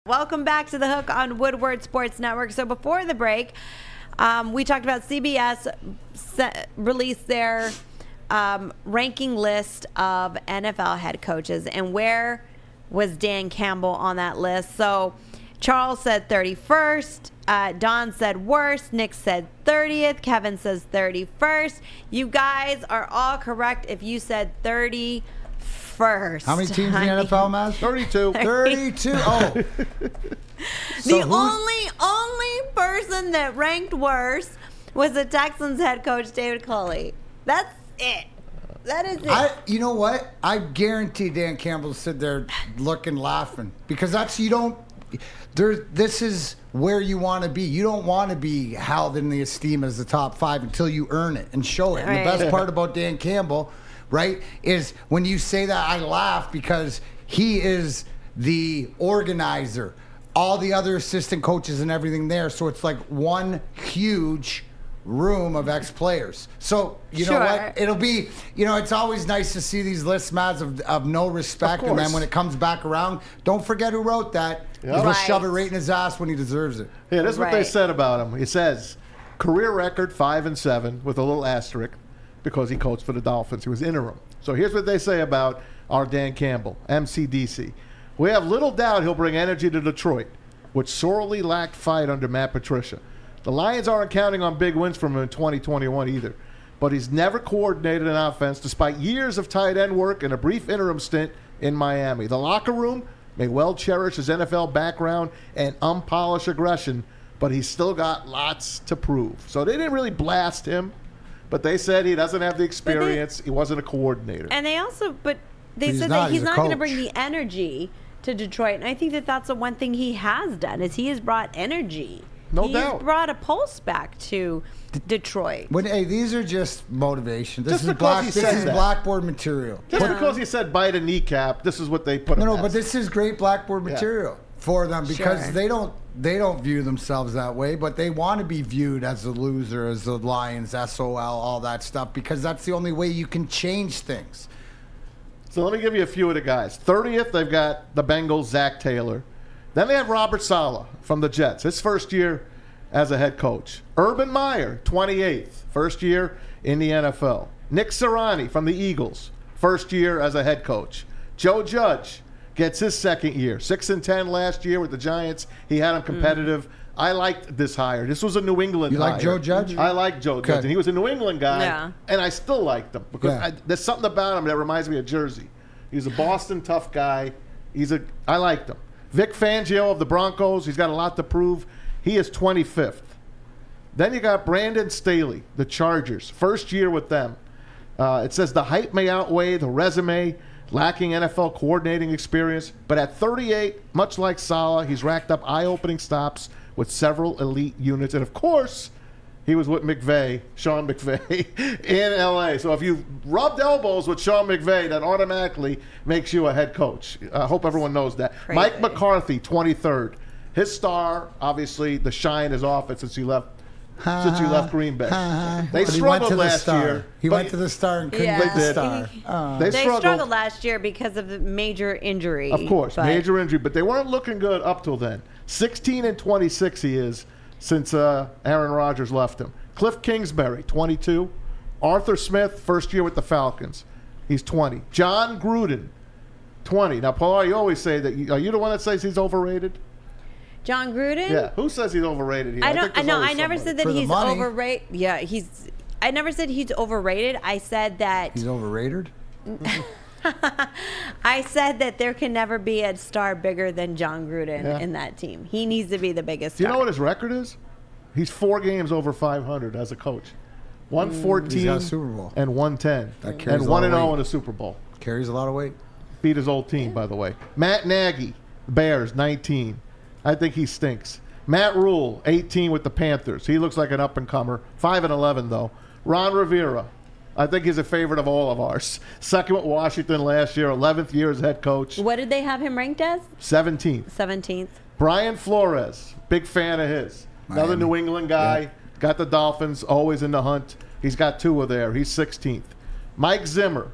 Welcome back to The Hook on Woodward Sports Network. So before the break, we talked about CBS released their ranking list of NFL head coaches, and where was Dan Campbell on that list? So Charles said 31st, Don said worst, Nick said 30th, Kevin says 31st. You guys are all correct if you said 31st. How many teams in the NFL, Maz? 32. 32. Oh. The only person that ranked worse was the Texans head coach, David Culley. That's it. That is it. You know what? I guarantee Dan Campbell stood there looking, laughing. Because this is where you want to be. You don't want to be held in the esteem as the top five until you earn it and show it. Right. And the best part about Dan Campbell, right, is when you say that, I laugh because he is the organizer. All the other assistant coaches and everything there. So it's like one huge room of ex-players. So, you know what? It'll be, it's always nice to see these lists, Mads, of no respect. And then when it comes back around, don't forget who wrote that. Yep. He'll shove it right in his ass when he deserves it. Yeah, this is what they said about him. He says, career record 5-7 with a little asterisk because he coached for the Dolphins. He was interim. So here's what they say about our Dan Campbell, MCDC. We have little doubt he'll bring energy to Detroit, which sorely lacked fight under Matt Patricia. The Lions aren't counting on big wins from him in 2021 either. But he's never coordinated an offense despite years of tight end work and a brief interim stint in Miami. The locker room may well cherish his NFL background and unpolished aggression, but he's still got lots to prove. So they didn't really blast him, but they said he doesn't have the experience. He wasn't a coordinator. And they also, they said that he's not going to bring the energy to Detroit. And I think that that's the one thing he has done is he has brought energy. No doubt. He's brought a pulse back to Detroit. Hey, these are just motivation. This is blackboard material. Just because he said bite a kneecap, this is what they put him as. But this is great blackboard material for them because they don't view themselves that way, but they want to be viewed as a loser, as the Lions, SOL, all that stuff, because that's the only way you can change things. So let me give you a few of the guys. 30th, they've got the Bengals, Zach Taylor. Then they have Robert Saleh from the Jets, his first year as a head coach. Urban Meyer, 28th, first year in the NFL. Nick Sirianni from the Eagles, first year as a head coach. Joe Judge gets his second year, 6-10 last year with the Giants. He had him competitive. I liked this hire. This was a New England hire. You like Joe Judge? I like Joe Judge. And he was a New England guy, and I still liked him because there's something about him that reminds me of Jersey. He's a Boston tough guy. I liked him. Vic Fangio of the Broncos, he's got a lot to prove. He is 25th. Then you got Brandon Staley, the Chargers, first year with them. It says the hype may outweigh the resume, lacking NFL coordinating experience. But at 38, much like Saleh, he's racked up eye-opening stops with several elite units. And, of course, he was with Sean McVay, in L.A. So if you rubbed elbows with Sean McVay, that automatically makes you a head coach. I hope everyone knows that. Crazy. Mike McCarthy, 23rd. His star, obviously, the shine is off it since you left Green Bay. They struggled last year. He went to the Star and couldn't get the Star. They struggled last year because of the major injury. Of course, major injury. But they weren't looking good up till then. 16-26 he is since Aaron Rodgers left him. Cliff Kingsbury, 22. Arthur Smith, first year with the Falcons. He's 20. John Gruden, 20. Now, Pilar, you always say that. Are you the one that says he's overrated? John Gruden? Yeah. Who says he's overrated here? I never said that he's overrated. Yeah, I never said he's overrated. I said that he's overrated. I said that there can never be a star bigger than John Gruden in that team. He needs to be the biggest star. Do you know what his record is? He's 4 games over 500 as a coach. 114 Super Bowl. And 110. And 1-0 in a Super Bowl. Carries a lot of weight. Beat his old team, by the way. Matt Nagy, Bears, 19. I think he stinks. Matt Rule, 18 with the Panthers. He looks like an up-and-comer. 5-11, though. Ron Rivera, I think he's a favorite of all of ours. Second with Washington last year, 11th year as head coach. What did they have him ranked as? 17th. 17th. Brian Flores, big fan of his. Miami. Another New England guy. Got the Dolphins, always in the hunt. He's got Tua there. He's 16th. Mike Zimmer.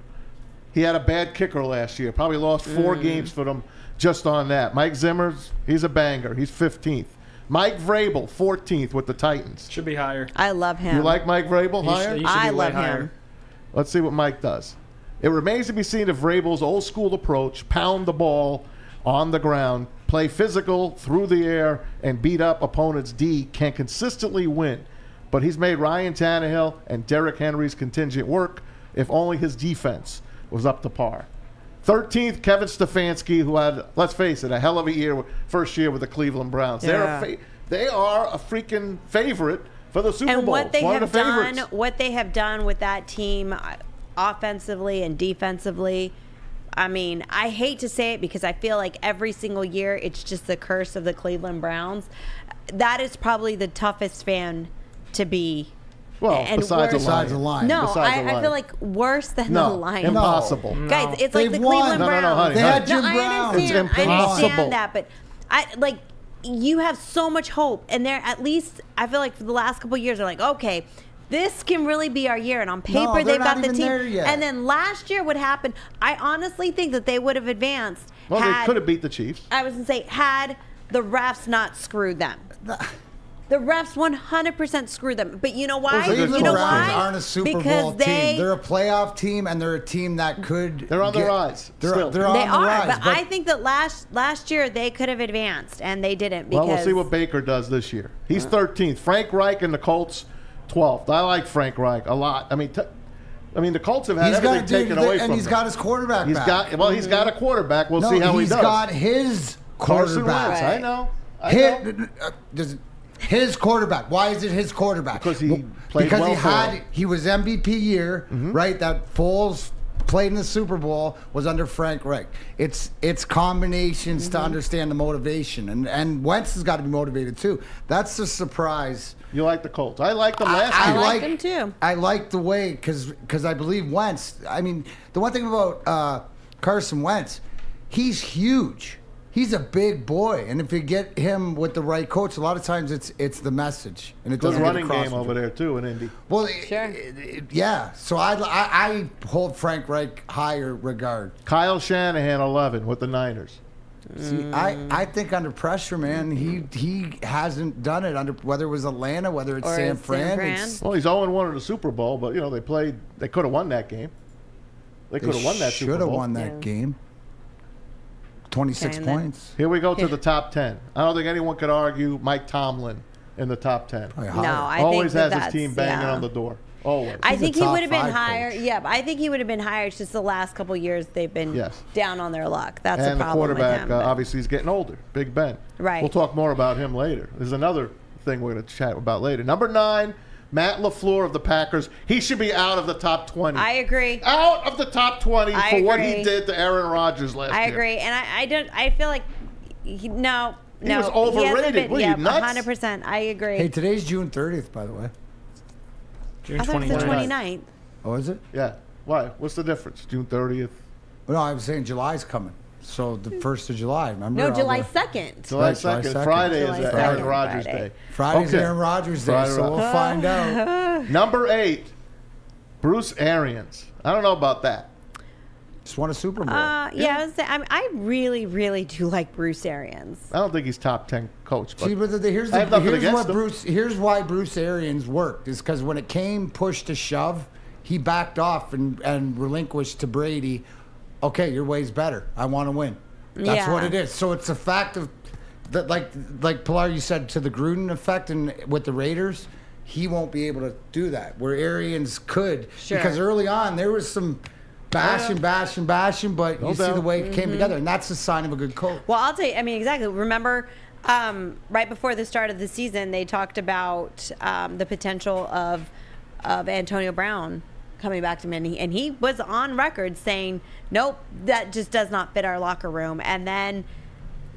He had a bad kicker last year. Probably lost 4 games for them just on that. Mike Zimmer's, he's a banger. He's 15th. Mike Vrabel, 14th with the Titans. Should be higher. I love him. You like Mike Vrabel higher? I love him. Let's see what Mike does. It remains to be seen if Vrabel's old-school approach, pound the ball on the ground, play physical through the air, and beat up opponents' D, can consistently win. But he's made Ryan Tannehill and Derrick Henry's contingent work if only his defense was up to par. 13th, Kevin Stefanski, who had, let's face it, a hell of a year, first year with the Cleveland Browns. Yeah. They are a freaking favorite for the Super Bowl. And what they have done with that team offensively and defensively, I mean, I hate to say it because I feel like every single year it's just the curse of the Cleveland Browns. That is probably the toughest fan to be. Well, and besides the line. No, I feel like worse than the Lions. Impossible. No. Guys, it's like the Cleveland Browns. No, honey. They had Jim Brown. It's impossible. I understand that, but you have so much hope, and they're at least, I feel like for the last couple of years, they're like, okay, this can really be our year, and on paper they've got the team. And then last year, what happened? I honestly think that they would have advanced. Well, they could have beat the Chiefs. I was gonna say, had the refs not screwed them. The refs 100% screwed them. But you know why? Cleveland Browns aren't a Super Bowl team. They're a playoff team, and they're a team that could. They're on the rise. They're on the rise. But I think that last year they could have advanced, and they didn't. Because well, we'll see what Baker does this year. He's 13th. Frank Reich and the Colts, 12th. I like Frank Reich a lot. I mean, the Colts have had everything taken away from him. And he's got his quarterback back. He's got a quarterback. We'll see how he does. He's got his quarterback. Carson Wentz. I know. His quarterback. Why is it his quarterback? Because he played well. He was MVP year, right? That Foles played in the Super Bowl was under Frank Reich. It's combinations to understand the motivation, and Wentz has got to be motivated too. That's the surprise. You like the Colts? I like them last year. I like them too. I like the way because I believe Wentz. I mean, the one thing about Carson Wentz, he's huge. He's a big boy, and if you get him with the right coach, a lot of times it's the message, and it doesn't running game over there too in Indy. Well, sure. Yeah. So I hold Frank Reich higher regard. Kyle Shanahan 11 with the Niners. See, I think under pressure, man, he hasn't done it under whether it was Atlanta, whether it's San Fran. Well, he's 0-1 in the Super Bowl, but they could have won that game. They could have won that Super Bowl. Should have won that game. 26 points. Here we go to the top 10. I don't think anyone could argue Mike Tomlin in the top 10. No, I always think has his team banging on the door. Always. I think he would have been higher. Yeah, but I think he would have been higher. It's just the last couple of years they've been down on their luck. That's the problem with him. And the quarterback, obviously, he's getting older. Big Ben. Right. We'll talk more about him later. There's another thing we're going to chat about later. Number 9, Matt LaFleur of the Packers. He should be out of the top 20. I agree. Out of the top 20 for what he did to Aaron Rodgers last year. I agree, and I feel like no. He was overrated. Were you nuts? 100%. I agree. Hey, today's June 30th, by the way. June 29th. I thought it was the 29th. Oh, is it? Yeah. Why? What's the difference? June 30th? No, I was saying July's coming. So the 1st of July, remember? No, July 2nd. July 2nd. Friday is Aaron Rodgers Day. Friday's Aaron Rodgers Day, so we'll find out. Number 8, Bruce Arians. I don't know about that. Just won a Super Bowl. Yeah, I really, really do like Bruce Arians. I don't think he's top 10 coach. But see, but here's why Bruce Arians worked is because when it came push to shove, he backed off and relinquished to Brady. Okay, your way's better. I want to win. That's what it is. So it's a fact of that, like Pilar, you said, to the Gruden effect, and with the Raiders, he won't be able to do that. Where Arians could, because early on there was some bashing, but you see the way it came together, and that's a sign of a good coach. Well, I'll tell you. I mean, exactly. Remember, right before the start of the season, they talked about the potential of Antonio Brown coming back to him, and he was on record saying, nope, that just does not fit our locker room. And then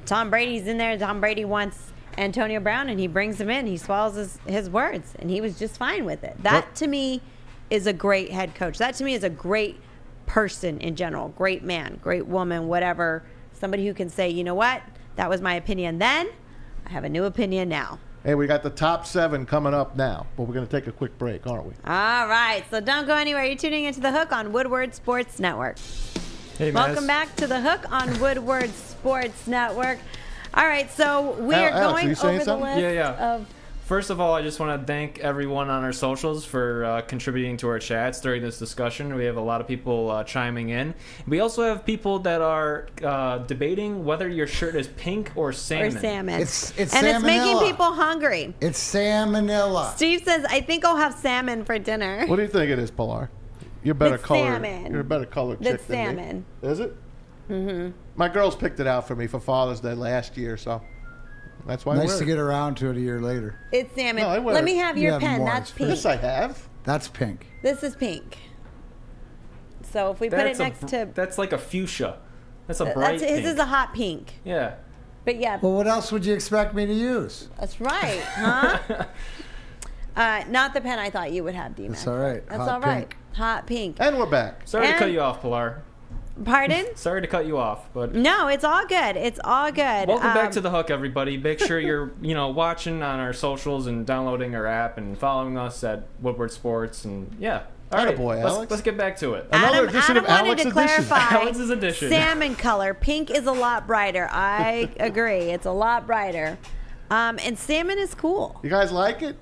Tom Brady's in there. Tom Brady wants Antonio Brown, and he brings him in. He swallows his words, and he was just fine with it. That, to me, is a great head coach. That, to me, is a great person in general. Great man, great woman, whatever. Somebody who can say, you know what, that was my opinion then. I have a new opinion now. Hey, we got the top 7 coming up now, but we're going to take a quick break, aren't we? All right, so don't go anywhere. You're tuning into The Hook on Woodward Sports Network. Hey, Welcome back to The Hook on Woodward Sports Network. All right, so we are going over the list of... First of all, I just want to thank everyone on our socials for contributing to our chats during this discussion. We have a lot of people chiming in. We also have people that are debating whether your shirt is pink or salmon. Or salmon. It's and salmonella. it's making people hungry. It's salmonella. Steve says, I think I'll have salmon for dinner. What do you think it is, Pilar? You're better colored. Salmon. You're a better colored chick That's than salmon. me. Is it? Mm-hmm. My girls picked it out for me for Father's Day last year, so that's why. Nice to get around to it a year later. It's salmon. No, Let me have your pen. That's pink. This I have. That's pink. This is pink. So if we put it next to... That's like a fuchsia. That's a bright pink. His is a hot pink. Yeah. But yeah. Well, what else would you expect me to use? That's right, huh? Not the pen I thought you would have, DMac. That's all right. That's Hot all right. pink. Hot pink. And we're back. Sorry to cut you off, Pilar. Pardon? Sorry to cut you off, but no, it's all good. It's all good. Welcome back to The Hook, everybody. Make sure you're, watching on our socials and downloading our app and following us at Woodward Sports and All right, boy, let's get back to it. Another edition of Alex wanted to clarify Alex's edition. Salmon color. Pink is a lot brighter. I agree. It's a lot brighter. And salmon is cool. You guys like it?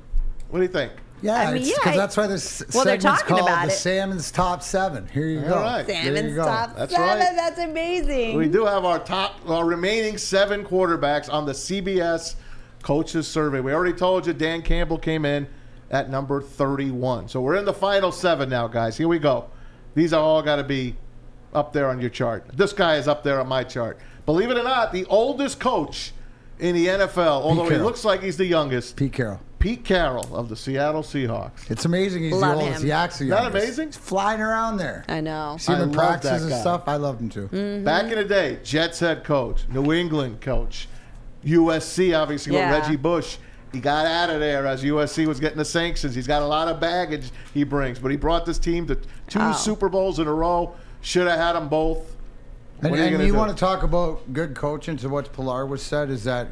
What do you think? Yeah, because that's why this segment's called the Salmon's Top 7. Here you go. All right. Salmon's Top 7. Right. That's amazing. We do have our remaining 7 quarterbacks on the CBS Coaches Survey. We already told you Dan Campbell came in at number 31. So we're in the final 7 now, guys. Here we go. These are all got to be up there on your chart. This guy is up there on my chart. Believe it or not, the oldest coach in the NFL, although he looks like he's the youngest. Pete Carroll. Pete Carroll of the Seattle Seahawks. It's amazing he's the oldest. He acts the youngest. Not amazing? He's flying around there. I know. See him in practices and stuff. I loved him too. Mm-hmm. Back in the day, Jets head coach, New England coach, USC obviously with Reggie Bush. He got out of there as USC was getting the sanctions. He's got a lot of baggage he brings, but he brought this team to 2 Super Bowls in a row. Should have had them both. And you want to talk about good coaching, to what Pilar was said, is that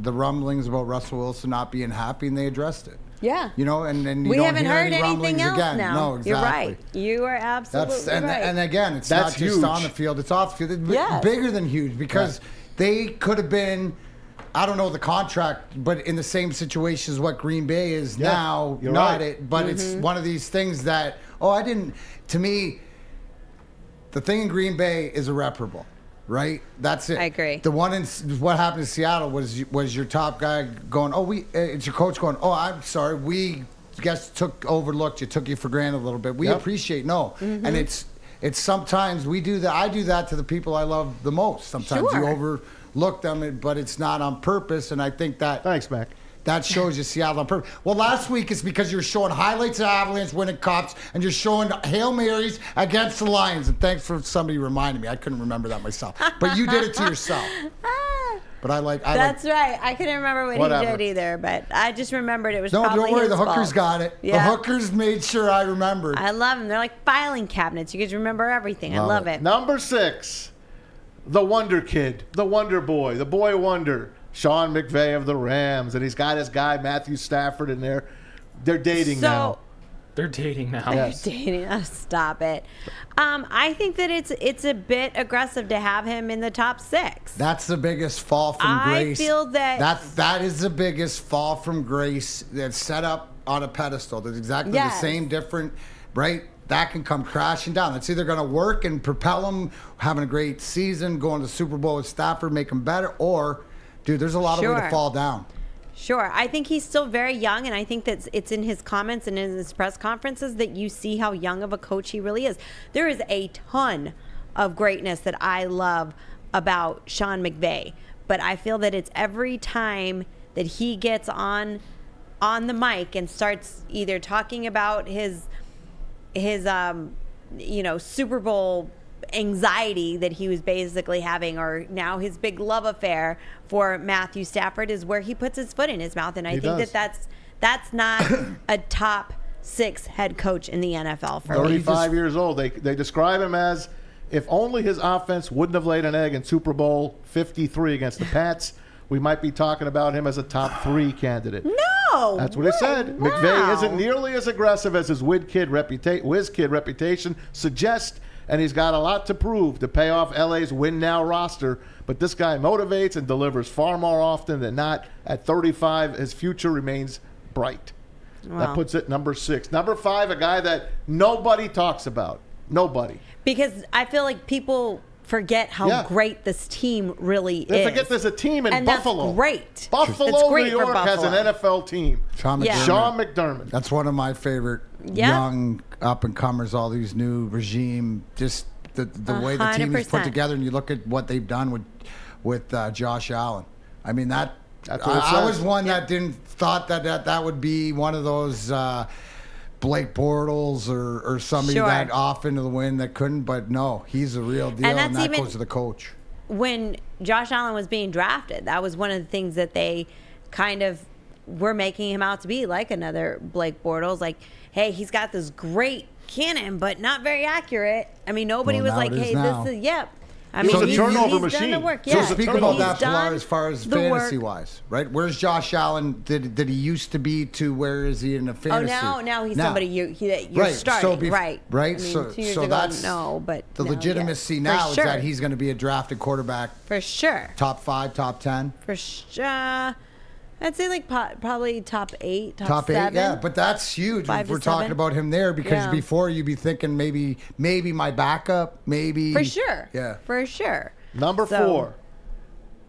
the rumblings about Russell Wilson not being happy, and they addressed it. Yeah. And we don't haven't hear heard any anything else again. now. No, exactly. You're right. You are absolutely right. And again, it's That's not just huge. on the field. It's off the field. It's bigger than huge, because they could have been, I don't know the contract, but in the same situation as what Green Bay is now. You're not right. it, but it's one of these things that, to me, the thing in Green Bay is irreparable. Right, that's it. I agree. The one in what happened in Seattle was your top guy going, it's your coach going, I'm sorry, we overlooked you, took you for granted a little bit. We appreciate and it's sometimes we do that. I do that to the people I love the most. Sometimes you overlook them, but it's not on purpose. And I think that thanks, Mac. That shows you Seattle on purpose. Well, last week it's because you're showing highlights of Avalanche winning cups, and you're showing Hail Marys against the Lions. And thanks for somebody reminding me. I couldn't remember that myself. But you did it to yourself. But That's right. I couldn't remember what he did either, but I just remembered it was probably don't worry. his The hookers fault. got it. Yeah. The hookers made sure I remembered. I love them. They're like filing cabinets. You guys remember everything. I love it. Number 6, the Wonder Kid, the Wonder Boy, the Boy Wonder. Sean McVay of the Rams, and he's got his guy Matthew Stafford in there. They're dating now. They're dating now. Yes. They're dating. Oh, stop it. I think that it's a bit aggressive to have him in the top 6. That's the biggest fall from grace. I feel that is the biggest fall from grace that's set up on a pedestal. That's exactly the same, different, right? That can come crashing down. It's either going to work and propel them, having a great season, going to the Super Bowl with Stafford, make them better, or dude, there's a lot of way to fall down. Sure. I think he's still very young, and I think that it's in his comments and in his press conferences that you see how young of a coach he really is. There is a ton of greatness that I love about Sean McVay, but I feel that it's every time that he gets on the mic and starts either talking about his Super Bowl anxiety that he was basically having, or now his big love affair for Matthew Stafford, is where he puts his foot in his mouth. And I think that's not a top 6 head coach in the NFL for 35 years old. They describe him as, if only his offense wouldn't have laid an egg in Super Bowl 53 against the Pats, we might be talking about him as a top 3 candidate. No, that's what it said. Wow. McVay isn't nearly as aggressive as his whiz kid reputation suggests. and he's got a lot to prove to pay off LA's win-now roster. But this guy motivates and delivers far more often than not. At 35, his future remains bright. Wow. That puts it number 6. Number 5, a guy that nobody talks about. Nobody. Because I feel like people forget how great this team really is. They forget there's a team in Buffalo. That's great. Buffalo, great New York has an NFL team. Sean McDermott. That's one of my favorite young up-and-comers, all these new regime, just the way the team is put together, and you look at what they've done with Josh Allen. I mean, I was one that thought that would be one of those Blake Bortles or somebody that off into the wind that couldn't, but no, he's a real deal, and that goes to the coach. When Josh Allen was being drafted, that was one of the things that they kind of were making him out to be, like another Blake Bortles. Like, hey, he's got this great cannon, but not very accurate. I mean, nobody was like, hey, this is, I mean, he's a turnover he's machine. Done the work. So speak about that, Pilar, as far as fantasy-wise, right? Where's Josh Allen? Did he used to be to where is he in the fantasy? Oh, now he's somebody you're starting, right? Right. I mean, so 2 years ago, that's but the legitimacy now is that he's going to be a drafted quarterback for sure. Top 5, top 10 for sure. I'd say like probably top 8, top 7. 8, yeah, but that's huge. If we're talking about him there, because before you'd be thinking maybe my backup, maybe for sure. Yeah, for sure. Number 4,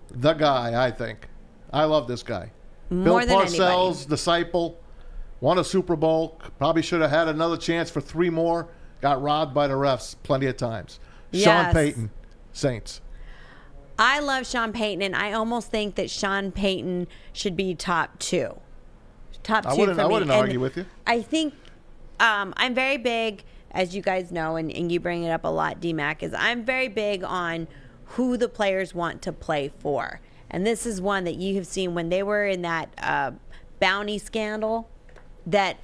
the guy, I think. I love this guy. More Bill than Parcells, anybody. disciple, won a Super Bowl, probably should have had another chance for 3 more, got robbed by the refs plenty of times. Yes. Sean Payton, Saints. I love Sean Payton, and I almost think that Sean Payton should be top 2. Top 2 for me. I wouldn't argue with you. I think I'm very big, as you guys know, and you bring it up a lot, DMac, is I'm very big on who the players want to play for. And this is one that you have seen when they were in that bounty scandal, that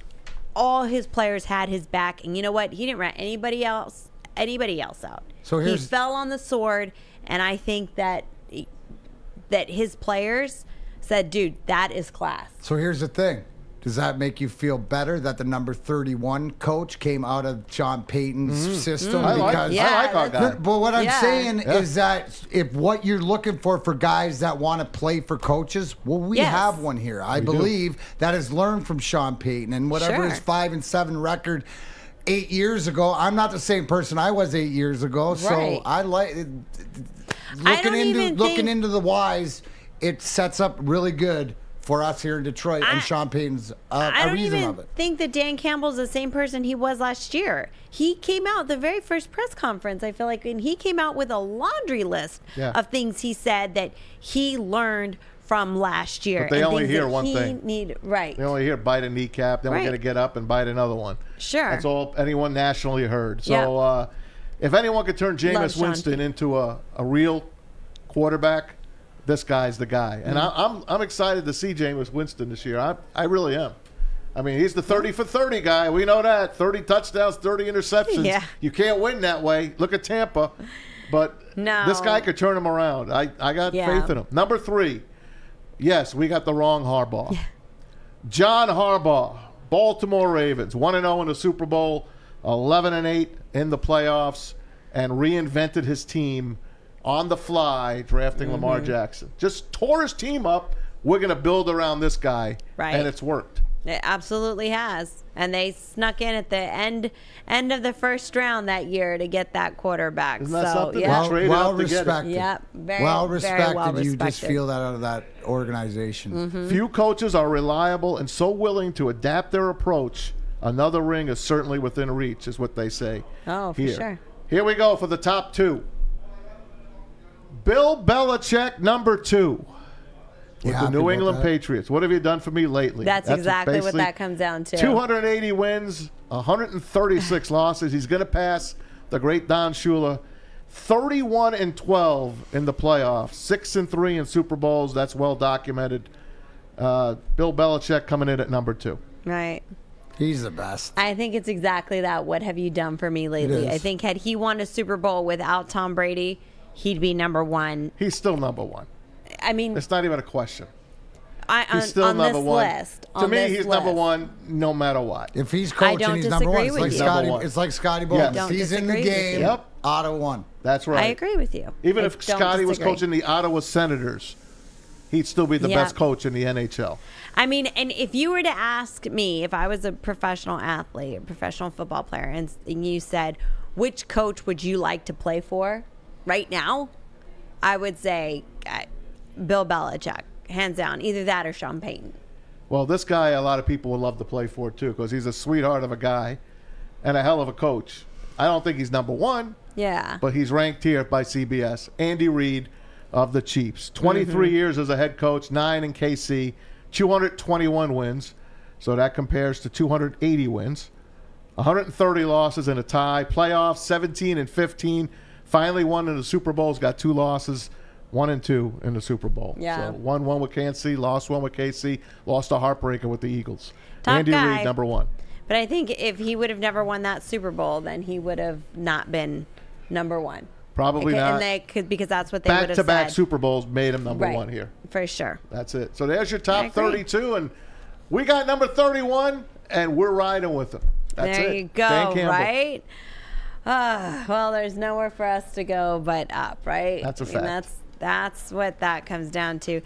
all his players had his back. And you know what? He didn't rat anybody else out. So he fell on the sword, and I think that his players said, dude, that is class. So here's the thing. Does that make you feel better that the number 31 coach came out of Sean Payton's system? I like our guy. But what I'm saying is that if what you're looking for guys that want to play for coaches, well, we have one here. I believe that has learned from Sean Payton, and whatever his 5-7 record 8 years ago. I'm not the same person I was 8 years ago, so I like looking into the whys. It sets up really good for us here in Detroit, and Sean Payton's I don't even even think that Dan Campbell's the same person he was last year. He came out the very first press conference, I feel like, and he came out with a laundry list of things he said that he learned from last year. But they only hear one thing. They only hear bite a kneecap, then we're going to get up and bite another one. Sure. That's all anyone nationally heard. So if anyone could turn Jameis Winston into a real quarterback, this guy's the guy. And I'm excited to see Jameis Winston this year. I really am. I mean, he's the 30 for 30 guy. We know that. 30 touchdowns, 30 interceptions. Yeah. You can't win that way. Look at Tampa. But this guy could turn him around. I got faith in him. Number 3. Yes, we got the wrong Harbaugh. Yeah. John Harbaugh, Baltimore Ravens, 1-0 in the Super Bowl, 11-8 in the playoffs, and reinvented his team on the fly, drafting Lamar Jackson. Just tore his team up. We're going to build around this guy, and it's worked. It absolutely has. And they snuck in at the end of the first round that year to get that quarterback. Isn't that something? Well respected. Yep. Very well respected. Very well You respected. just feel that out of that organization. Few coaches are reliable and so willing to adapt their approach. Another ring is certainly within reach, is what they say. Oh, for sure. Here we go for the top 2. Bill Belichick, number 2. With the New England Patriots. What have you done for me lately? That's exactly what that comes down to. 280 wins, 136 losses. He's going to pass the great Don Shula. 31-12 in the playoffs. 6-3 in Super Bowls. That's well documented. Bill Belichick coming in at number 2. Right. He's the best. I think it's exactly that. What have you done for me lately? I think had he won a Super Bowl without Tom Brady, he'd be number 1. He's still number 1. I mean, it's not even a question. He's still on number this one. list. To me, he's number one no matter what. If he's I coaching, don't he's number one. disagree with you. It's like Scotty Bowles. Yes. If he's in the Don't disagree game, with you. Yep. Ottawa won. That's right. I agree with you. Even I if don't Scotty was disagree. coaching the Ottawa Senators, he'd still be the Yeah. best coach in the NHL. I mean, and if you were to ask me if I was a professional athlete, a professional football player, and you said, which coach would you like to play for right now? I would say Bill Belichick, hands down. Either that or Sean Payton. Well, this guy, a lot of people would love to play for, too, because he's a sweetheart of a guy and a hell of a coach. I don't think he's number one, Yeah. but he's ranked here by CBS. Andy Reid of the Chiefs. 23 years as a head coach, 9 in KC, 221 wins. So that compares to 280 wins. 130 losses and a tie. Playoffs, 17 and 15. Finally won in the Super Bowls. Got 2 losses, 1 and 2 in the Super Bowl. Yeah. So won one with KC, lost one with KC, lost a heartbreaker with the Eagles. Top Andy guy. Reid, number one. But I think if he would have never won that Super Bowl, then he would have not been number one. Probably not. And they could, because that's what they would have said. Back-to-back Super Bowls made him number one here. For sure. That's it. So there's your I top agree. 32, and we got number 31, and we're riding with them. That's There it. you go, Dan Campbell. right? Well, there's nowhere for us to go but up, right? That's a And fact. that's what that comes down to.